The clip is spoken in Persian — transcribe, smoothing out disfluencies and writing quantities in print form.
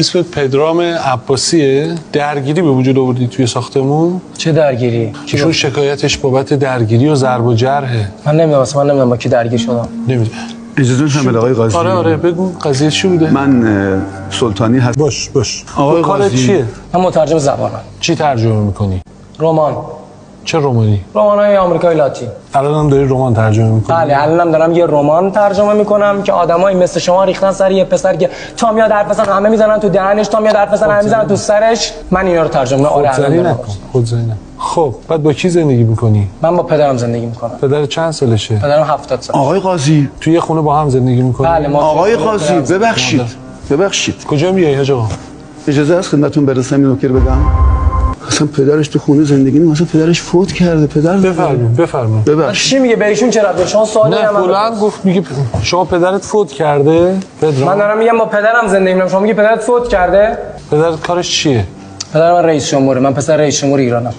اسم پدرام عباسیه. درگیری به وجود آوردی توی ساختمون؟ چه درگیری؟ چون شکایتش بابت درگیری و ضرب و جرحه. من نمیدونم با کی درگیر شدم. نمیده. اجازه می‌فرمایید آقای قاضی. آره بگو قضیه چی بوده؟ من سلطانی هستم. باش. آقای کارت قاضی چیه؟ من مترجم زبانم. چی ترجمه میکنی؟ رمان. چه رمانی؟ رمان‌های آمریکایی لاتین. الان هم داری رمان ترجمه میکنی؟ بله الانم دارم یه رمان ترجمه میکنم که آدمایی مثل شما ریختن سر یه پسر که تا میاد حرف بزنه همه میزنن تو دهنش، تا میاد حرف بزنه همه میزنن تو سرش. من اینا رو ترجمه خودزنی نکن. خب بعد با کی زندگی میکنی؟ من با پدرم زندگی میکنم. پدر چند سالشه؟ پدرم 70 سال. آقای قاضی توی یه خونه با هم زندگی میکنی؟ بله ما. آقای قاضی ببخشید کجا میای حاج آقا؟ اجازه است خدمتتون برسم این نکته بگم. اصلا پدرش تو خونه زندگی نمی‌کنه، اصلا پدرش فوت کرده. بفرمایید. ببخشید. چی میگه به ایشون چه ربطه؟ شما سوالی نه بلند گفت میگه شما پدرت فوت کرده؟ پدرام من دارم میگم با پدرم زندگی میکنم، شما میگی پدرت فوت کرده؟ پدرت کارش چیه؟ پدر من رئیس جمهوره، من پسر رئیس جمهور ایرانم.